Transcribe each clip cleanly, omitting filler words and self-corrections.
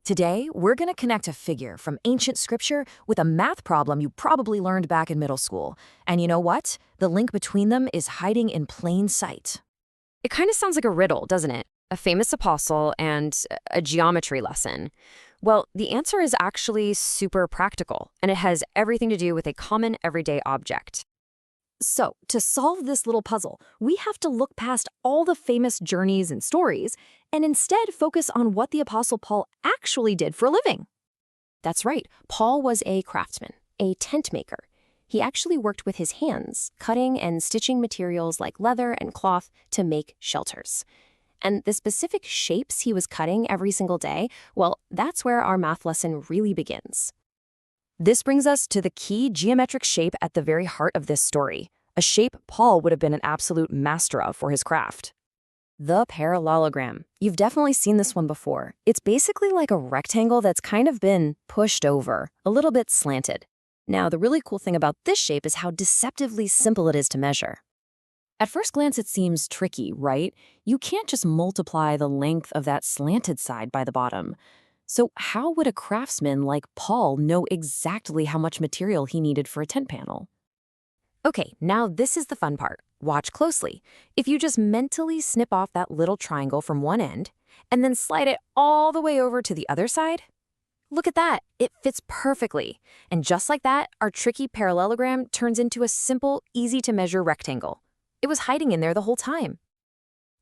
Today, we're going to connect a figure from ancient scripture with a math problem you probably learned back in middle school. And you know what? The link between them is hiding in plain sight. It kind of sounds like a riddle, doesn't it? A famous apostle and a geometry lesson. Well, the answer is actually super practical, and it has everything to do with a common everyday object. So, to solve this little puzzle, we have to look past all the famous journeys and stories and instead focus on what the Apostle Paul actually did for a living. That's right. Paul was a craftsman, a tent maker. He actually worked with his hands, cutting and stitching materials like leather and cloth to make shelters. And the specific shapes he was cutting every single day, well, that's where our math lesson really begins. This brings us to the key geometric shape at the very heart of this story, a shape Paul would have been an absolute master of for his craft. The parallelogram. You've definitely seen this one before. It's basically like a rectangle that's kind of been pushed over, a little bit slanted. Now, the really cool thing about this shape is how deceptively simple it is to measure. At first glance, it seems tricky, right? You can't just multiply the length of that slanted side by the bottom. So how would a craftsman like Paul know exactly how much material he needed for a tent panel? Okay, now this is the fun part. Watch closely. If you just mentally snip off that little triangle from one end and then slide it all the way over to the other side, look at that. It fits perfectly. And just like that, our tricky parallelogram turns into a simple, easy-to-measure rectangle. It was hiding in there the whole time.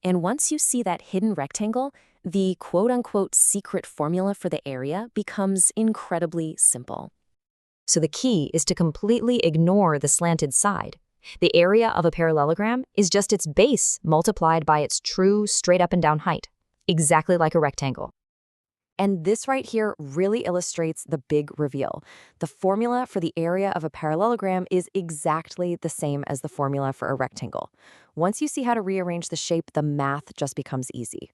And once you see that hidden rectangle, the quote-unquote secret formula for the area becomes incredibly simple. So the key is to completely ignore the slanted side. The area of a parallelogram is just its base multiplied by its true straight up and down height, exactly like a rectangle. And this right here really illustrates the big reveal. The formula for the area of a parallelogram is exactly the same as the formula for a rectangle. Once you see how to rearrange the shape, the math just becomes easy.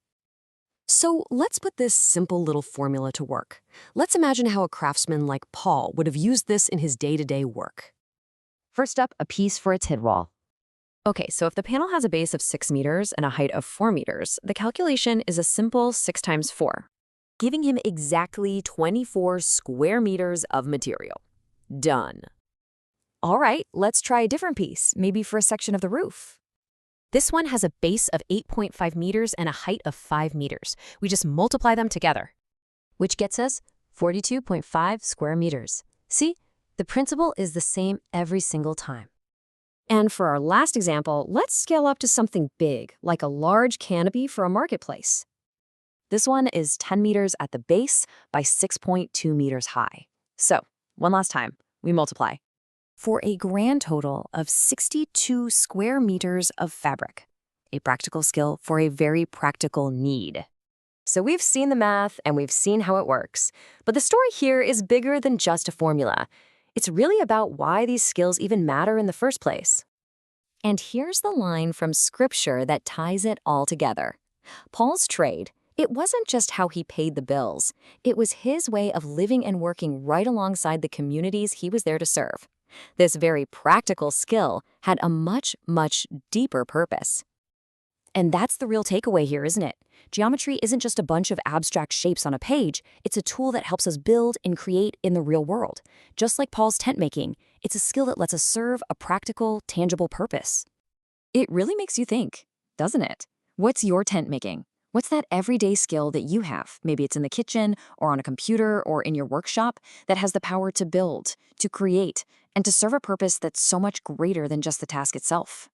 So let's put this simple little formula to work. Let's imagine how a craftsman like Paul would have used this in his day-to-day work. First up, a piece for its head wall. Okay, so if the panel has a base of 6 meters and a height of 4 meters, the calculation is a simple 6 times 4, giving him exactly 24 square meters of material. Done. All right, let's try a different piece, maybe for a section of the roof. This one has a base of 8.5 meters and a height of 5 meters. We just multiply them together, which gets us 42.5 square meters. See, the principle is the same every single time. And for our last example, let's scale up to something big, like a large canopy for a marketplace. This one is 10 meters at the base by 6.2 meters high. So, one last time, we multiply for a grand total of 62 square meters of fabric, a practical skill for a very practical need. So we've seen the math and we've seen how it works, but the story here is bigger than just a formula. It's really about why these skills even matter in the first place. And here's the line from scripture that ties it all together. Paul's trade, it wasn't just how he paid the bills. It was his way of living and working right alongside the communities he was there to serve. This very practical skill had a much, much deeper purpose. And that's the real takeaway here, isn't it? Geometry isn't just a bunch of abstract shapes on a page. It's a tool that helps us build and create in the real world. Just like Paul's tent making, it's a skill that lets us serve a practical, tangible purpose. It really makes you think, doesn't it? What's your tent making? What's that everyday skill that you have? Maybe it's in the kitchen or on a computer or in your workshop that has the power to build, to create, and to serve a purpose that's so much greater than just the task itself.